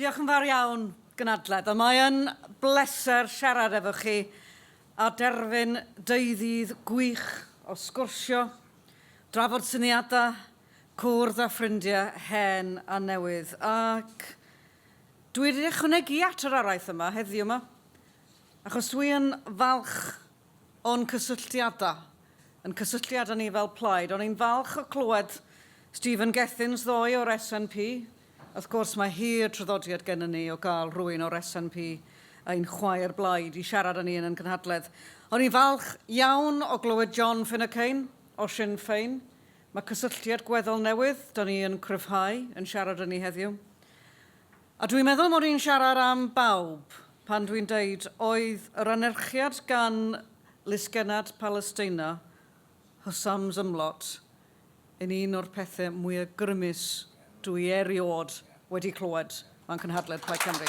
Diolch yn fawr iawn, gynadledd. A mae yn bleser siarad efo chi a derfyn deuddydd gwych o sgwrsio, drafod syniadau, cwrdd a ffrindiau hen a newydd. Ac dwi wedi ychwanegu at yr araith yma heddiw yma, achos dwi yn falch o'n cysylltiadau, yn cysylltiadau ni fel Plaid. O'n i'n falch o clywed Stephen Gethin's ddoe o'r SNP. Wrth gwrs, mae hir traddodiad gen ni o gael rhywun o'r SNP ein chwaer blaid i siarad â ni yn gynhadledd. O'n i'n falch iawn o glywed John Finucane o Sinn Féin. Mae cysylltiad gweddol newydd, da ni yn cryfhau yn siarad â ni heddiw. A dwi'n meddwl mod i'n siarad am bawb pan dwi'n deud oedd yr anerchiad gan Lusgenad Palestina, Hussam Zumlot, yn un o'r pethau mwyaf grymus dwi eriod wedi clywed mewn cynhadledd Plaid Cymru.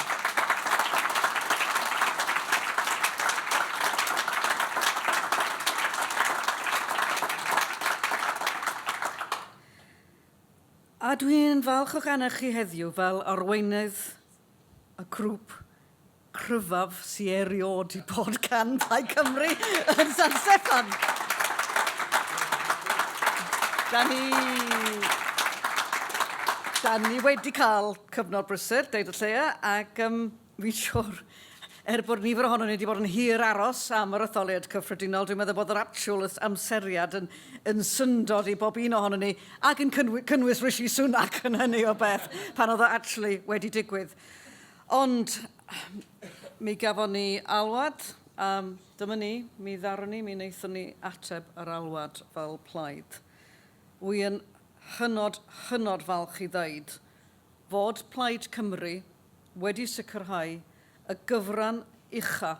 A dwi'n falch o'ch anach chi heddiw fel arweinydd y grŵp cryfaf sy'n eriod i bod gan Plaid Cymru yn San Steffan. Da ni wedi cael cyfnod brysur, deud y lleia, ac fi'n siŵr, bod nifer ohono ni wedi bod yn hir aros am yr etholiad cyffredinol, dwi'n meddwl bod yr actual amseriad yn syndod i bob un ohono ni, ac yn cynnwys Rishi Sunak yn hynny o beth, pan oedd o actually wedi digwydd. Ond mi gafon ni alwad, dyma ni, mi ddarwn ni, mi wnaethon ni ateb yr alwad fel Plaid. Wi yn hynod falch i ddeud fod Plaid Cymru wedi sicrhau y gyfran ucha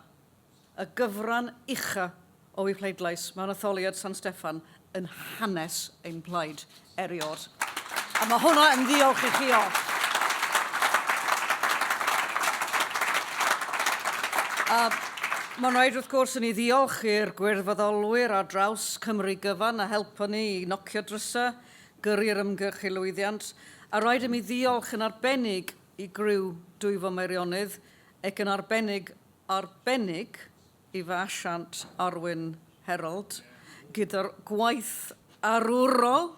o ei pleidlais mewn etholiad San Steffan yn hanes ein plaid eriod. A mae hwnna yn ddiolch i chi o. Mae'n rhaid wrth gwrs yn ei ddiolch i'r gwirfoddolwyr ar draws Cymru gyfan a helpo ni i nocio drysau, gyrru'r ymgyrch i lwyddiant, a rhaid i mi ddiolch yn arbennig i griw Dwyfo Meirionnydd ac yn arbennig i fy asiant Arwyn Herald, gyda'r gwaith arwrol,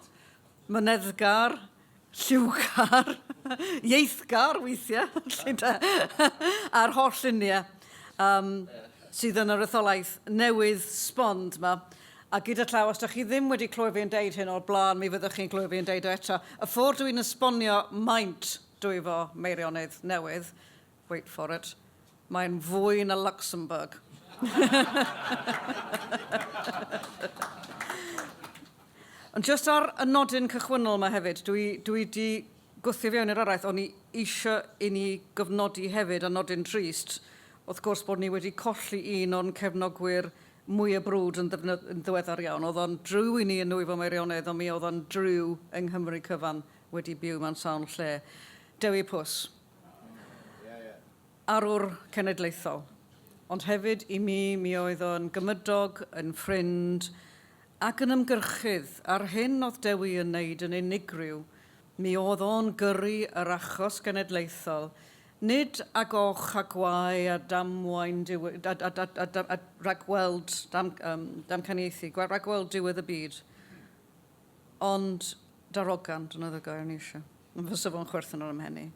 myneddgar, lliwgar, ieithgar weithiau, a'r holl luniau sydd yn yr etholaeth newydd sbond yma. A gyda llaw, os ydych chi ddim wedi clywed fi'n deud hyn o'r blaen, mi fyddwch chi'n clywed fi'n deud o eto. Y ffordd dwi'n esbonio maint Dwyfo Meirionnydd newydd, wait for it, mae'n fwy na Luxembourg. Ond just ar y nodyn cychwynnol yma hefyd, dwi wedi gwthio fewn i'r araith, o'n i eisiau i ni gyfnodi hefyd a nodyn trist, wrth gwrs bod ni wedi colli un o'n cefnogwyr mwy o brwd yn ddiweddar iawn. Oedd o'n drw i ni yn Dwyfo Meirionnydd, ond mi oedd o'n drw yng Nghymru cyfan wedi byw mewn sawl lle. Dewi Pws. Arwr cenedlaethol. Ond hefyd i mi oedd o'n gymydog, yn ffrind, ac yn ymgyrchydd ar hyn oedd Dewi yn neud yn unigryw. Mi oedd o'n gyrru yr achos genedlaethol, nid ag och a gwau a damwain diwedd, a rhagweld damcaniaethu, rhagweld diwedd y byd. Ond darogan, dyna oedd y gair ni eisiau. Yn fysa fo'n chwerthin o'r ymhenni.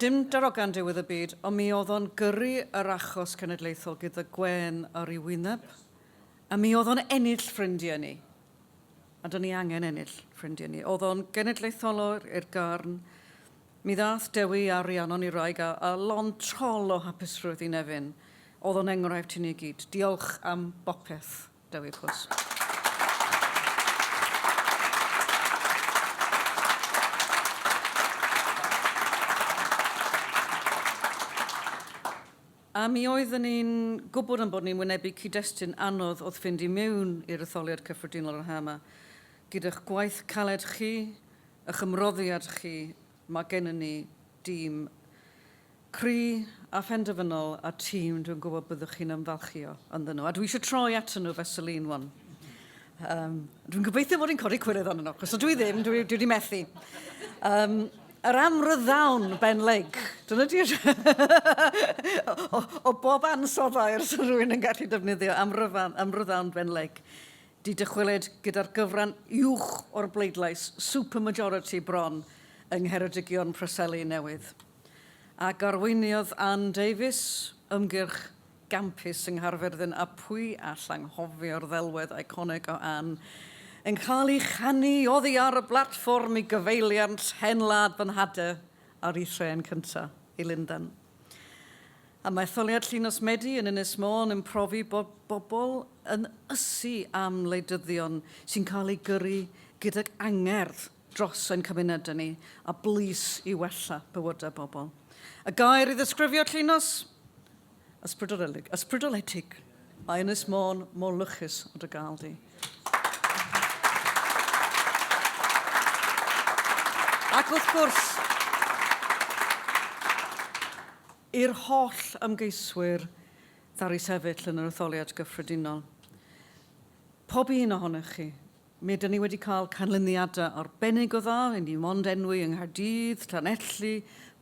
Dim darogan diwedd y byd, ond mi oedd o'n gyrru yr achos cenedlaethol gyda gwen ar ei wyneb, a mi oedd o'n ennill ffrindiau ni. A dyn ni angen ennill ffrindiau ni. Oedd o'n genedlaetholwr i'r garn. Mi ddath Dewi ariannon i raig a lontol o hapusrwydd i Nefyn. Oedd o'n enghraifft i ni gyd. Diolch am bopeth, Dewi Pws. A mi oeddwn ni'n gwybod yn bod ni'n wynebu cyd-destun anodd oedd fynd i mewn i'r etholiad cyffredinol yr hama. Gyda'ch gwaith caled chi, eich ymroddiad chi, mae gennym ni dîm cry a phenderfynol a tîm dwi'n gwybod byddwch chi'n ymfalchio ynddyn nhw. A dwi eisiau troi atyn nhw fesel un wan. Dwi'n gobeithio bod i'n codi cwirydd ond nhw, chos dwi ddim, dwi wedi methu. Yr amryddawn Ben Lake. Dyna di o bob ansodda i'r rhywun yn gallu defnyddio amryddawn Ben Lake. Di dychwelyd gyda'r gyfran uwch o'r bleidlais, supermajority bron yng Ngheredigion Preseli newydd. Ac arweiniodd Ann Davies, ymgyrch gampus yng Nghaerfyrddin, a pwy all anghofio'r ddelwedd iconig o Ann, yn cael ei chanu oddi ar y blatfform i gyfeiliant henlad fynhade ar ei thren cyntaf i Lundan. A mae etholiad Llunos Medi yn Ynys Môn yn profi bod bobl yn ysu am wleidyddion sy'n cael ei gyrru gydag angerdd dros ein cymunedau ni a blis i wella bywydau bobl. Y gair i ddisgrifio Llunos? Ysbrydoledig. Mae Ynys Môn mor lychus o dy gael di. Ac wrth gwrs, i'r holl ymgeiswyr ddari sefyll yn yr etholiad gyffredinol. Pob un ohonych chi, mi ydyn ni wedi cael canlyniadau arbennig o dda, yn ni mond enwi yng Nghaerdydd, Llanelli,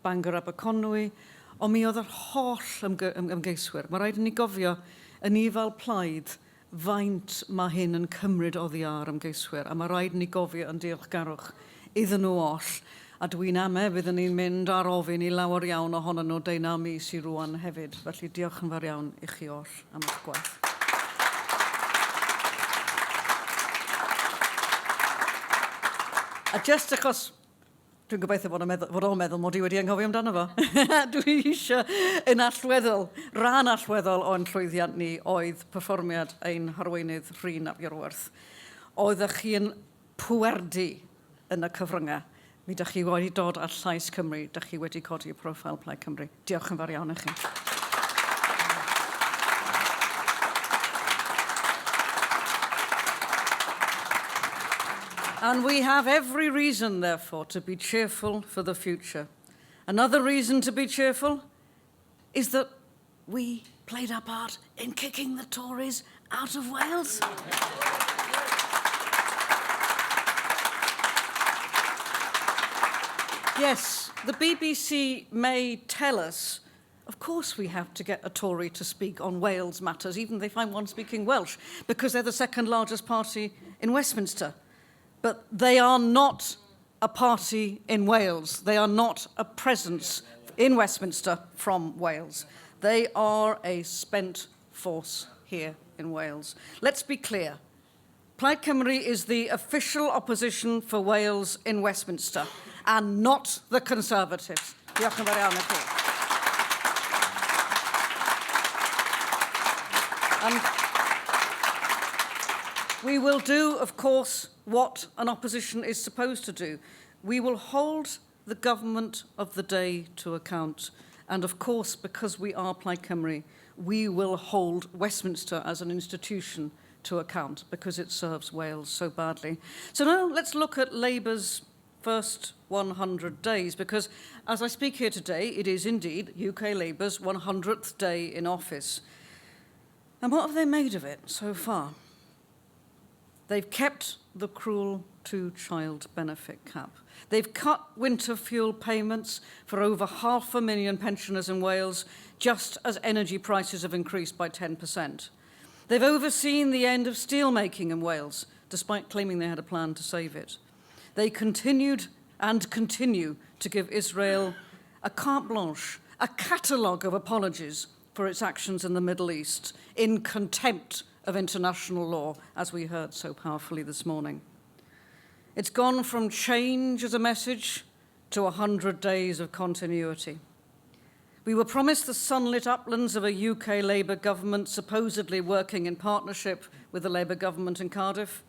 Bangor Aberconwy, ond mi oedd yr holl ymgeiswyr. Mae rhaid i ni gofio yn ni fel Plaid faint mae hyn yn cymryd oddi ar ymgeiswyr, a mae rhaid i ni gofio yn diolchgarwch iddyn nhw all, a dwi'n ame byddwn ni'n mynd ar ofyn i lawer iawn ohonyn nhw deunaw mis i rwan hefyd. Felly diolch yn fawr iawn i chi all am eich gwaith. A just achos dwi'n gobeithio fod o'n meddwl mod i wedi anghofio amdano fo, dwi eisiau yn allweddol, rhan allweddol o'n llwyddiant ni oedd perfformiad ein harweinydd Rhyn ap Iorwerth. Oeddech chi yn pwerdu yn y cyfryngau. Mi ydych chi wedi dod ar llais Cymru, ydych chi wedi codi y profil Plaid Cymru. Diolch yn fawr iawn i chi. And we have every reason, therefore, to be cheerful for the future. Another reason to be cheerful is that we played our part in kicking the Tories out of Wales. Yes, the BBC may tell us, of course we have to get a Tory to speak on Wales matters, even if they find one speaking Welsh, because they're the second largest party in Westminster. But they are not a party in Wales. They are not a presence in Westminster from Wales. They are a spent force here in Wales. Let's be clear. Plaid Cymru is the official opposition for Wales in Westminster, and not the Conservatives. Diolch yn fawr iawn i chi. And we will do, of course, what an opposition is supposed to do. We will hold the government of the day to account. And of course, because we are Plaid Cymru, we will hold Westminster as an institution to account because it serves Wales so badly. So now let's look at Labour's first 100 days, because as I speak here today, it is indeed UK Labour's 100th day in office. And what have they made of it so far? They've kept the cruel two-child benefit cap. They've cut winter fuel payments for over 500,000 pensioners in Wales, just as energy prices have increased by 10%. They've overseen the end of steelmaking in Wales, despite claiming they had a plan to save it. They continued and continue to give Israel a carte blanche, a catalogue of apologies for its actions in the Middle East, in contempt of international law, as we heard so powerfully this morning. It's gone from change as a message to 100 days of continuity. We were promised the sunlit uplands of a UK Labour government supposedly working in partnership with the Labour government in Cardiff.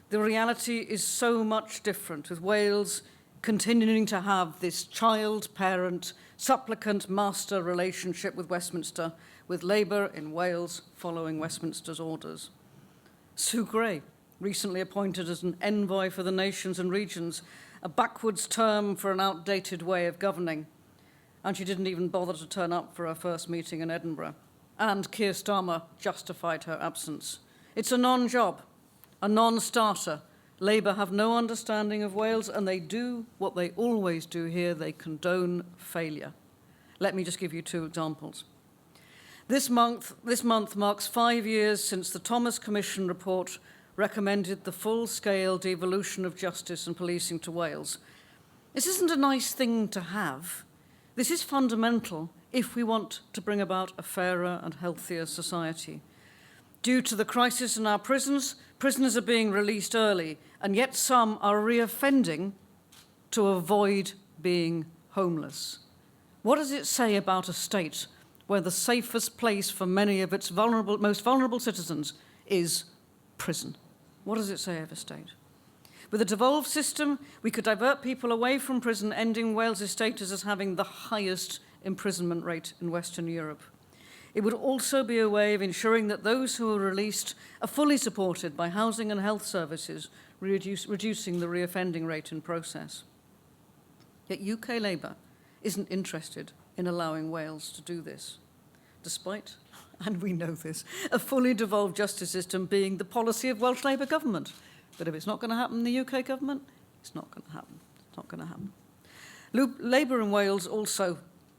The reality is so much different, with Wales continuing to have this child-parent, supplicant-master relationship with Westminster, with Labour in Wales following Westminster's orders. Sue Gray, recently appointed as an envoy for the nations and regions, a backwards term for an outdated way of governing. And she didn't even bother to turn up for her first meeting in Edinburgh. And Keir Starmer justified her absence. It's a non-job, a non-starter, Labour have no understanding of Wales, and they do what they always do here: they condone failure. Let me just give you two examples. This month marks 5 years since the Thomas Commission report recommended the full-scale devolution of justice and policing to Wales. This isn't a nice thing to have. This is fundamental if we want to bring about a fairer and healthier society. Due to the crisis in our prisons, prisoners are being released early, and yet some are reoffending to avoid being homeless. What does it say about a state where the safest place for many of its most vulnerable citizens is prison? What does it say of a state? With a devolved system, we could divert people away from prison, ending Wales' status as having the highest imprisonment rate in Western Europe. It would also be a way of ensuring that those who are released are fully supported by housing and health services, reducing the reoffending rate in process. Yet UK Labour isn't interested in allowing Wales to do this, despite, and we know this, a fully devolved justice system being the policy of Welsh Labour government. But if it's not going to happen in the UK government, it's not going to happen. It's not going to happen. Labour in Wales also,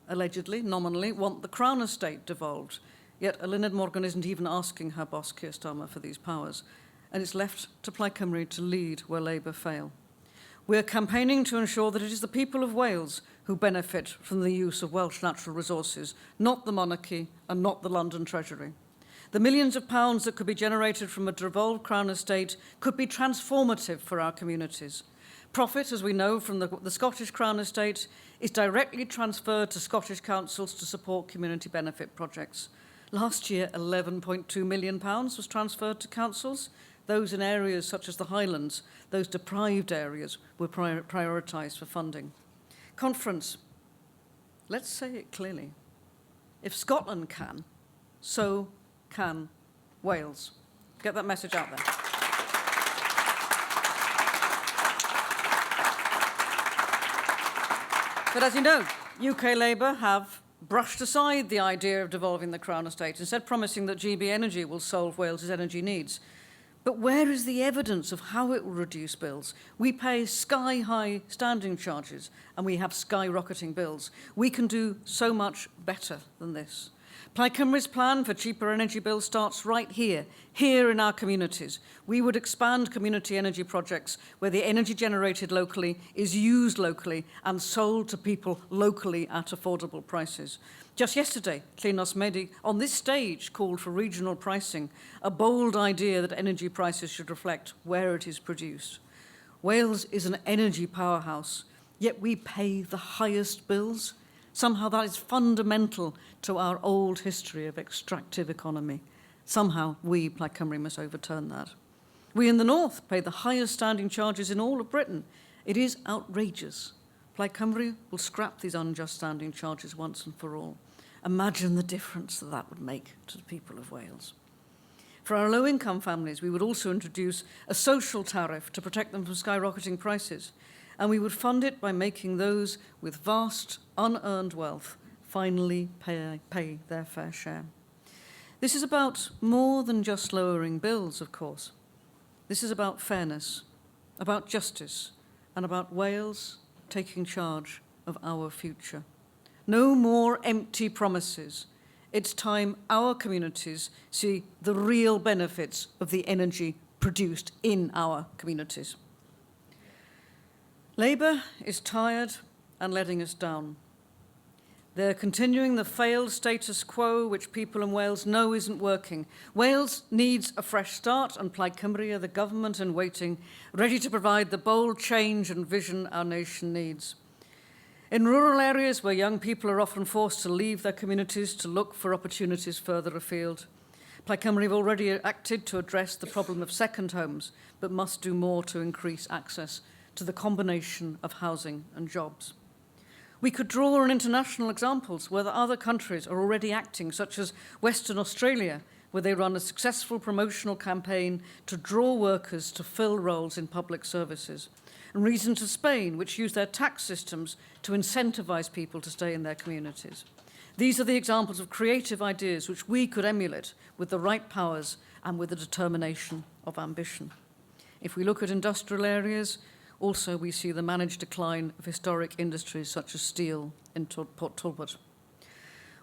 allegedly, nominally, want the Crown Estate devolved. Yet Eluned Morgan isn't even asking her boss, Keir Starmer, for these powers. And it's left to Plaid Cymru to lead where Labour fail. We're campaigning to ensure that it is the people of Wales who benefit from the use of Welsh natural resources, not the monarchy and not the London Treasury. The millions of pounds that could be generated from a devolved Crown Estate could be transformative for our communities. Profit, as we know from the Scottish Crown Estate, is directly transferred to Scottish councils to support community benefit projects. Last year, £11.2 million was transferred to councils. Those in areas such as the Highlands, those deprived areas, were prioritised for funding. Conference, let's say it clearly. If Scotland can, so can Wales. Get that message out there. But as you know, UK Labour have brushed aside the idea of devolving the Crown Estate, instead promising that GB Energy will solve Wales's energy needs. But where is the evidence of how it will reduce bills? We pay sky-high standing charges and we have skyrocketing bills. We can do so much better than this. Plaid Cymru's plan for cheaper energy bills starts right here in our communities. We would expand community energy projects where the energy generated locally is used locally and sold to people locally at affordable prices. Just yesterday, Llynnos Medi on this stage called for regional pricing, a bold idea that energy prices should reflect where it is produced. Wales is an energy powerhouse, yet we pay the highest bills. Somehow that is fundamental to our old history of extractive economy. Somehow we, Plaid Cymru, must overturn that. We in the north pay the highest standing charges in all of Britain. It is outrageous. Plaid Cymru will scrap these unjust standing charges once and for all. Imagine the difference that would make to the people of Wales. For our low-income families, we would also introduce a social tariff to protect them from skyrocketing prices. And we would fund it by making those with vast, unearned wealth finally pay their fair share. This is about more than just lowering bills, of course. This is about fairness, about justice, and about Wales taking charge of our future. No more empty promises. It's time our communities see the real benefits of the energy produced in our communities. Labour is tired and letting us down. They're continuing the failed status quo, which people in Wales know isn't working. Wales needs a fresh start, and Plaid Cymru are the government in waiting, ready to provide the bold change and vision our nation needs. In rural areas where young people are often forced to leave their communities to look for opportunities further afield, Plaid Cymru have already acted to address the problem of second homes, but must do more to increase access to the combination of housing and jobs. We could draw on international examples where the other countries are already acting, such as Western Australia, where they run a successful promotional campaign to draw workers to fill roles in public services, and regions of Spain, which use their tax systems to incentivise people to stay in their communities. These are the examples of creative ideas which we could emulate with the right powers and with the determination of ambition. If we look at industrial areas, also we see the managed decline of historic industries such as steel in Port Talbot.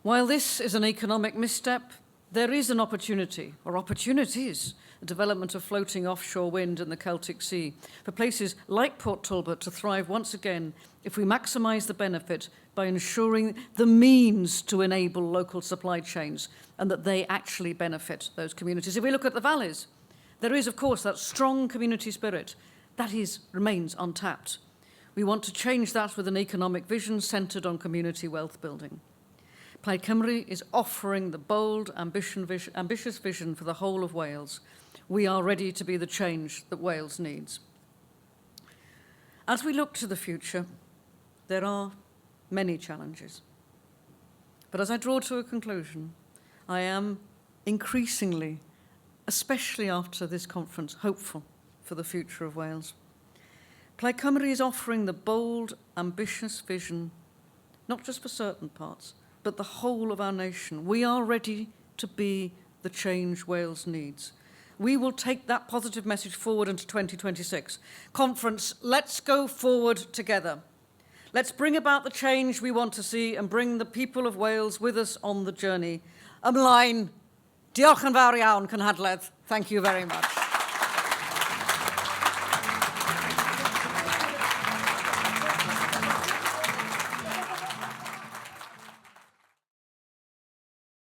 While this is an economic misstep, there is an opportunity, or opportunities, the development of floating offshore wind in the Celtic Sea, for places like Port Talbot to thrive once again if we maximise the benefit by ensuring the means to enable local supply chains and that they actually benefit those communities. If we look at the valleys, there is, of course, that strong community spirit that remains untapped. We want to change that with an economic vision centred on community wealth building. Plaid Cymru is offering the bold, ambitious vision for the whole of Wales. We are ready to be the change that Wales needs. As we look to the future, there are many challenges. But as I draw to a conclusion, I am increasingly, especially after this conference, hopeful for the future of Wales. Plaid Cymru is offering the bold, ambitious vision, not just for certain parts, but the whole of our nation. We are ready to be the change Wales needs. We will take that positive message forward into 2026. Conference, let's go forward together. Let's bring about the change we want to see and bring the people of Wales with us on the journey. Ymlaen, diolch yn fawr iawn, cynhadledd. Thank you very much.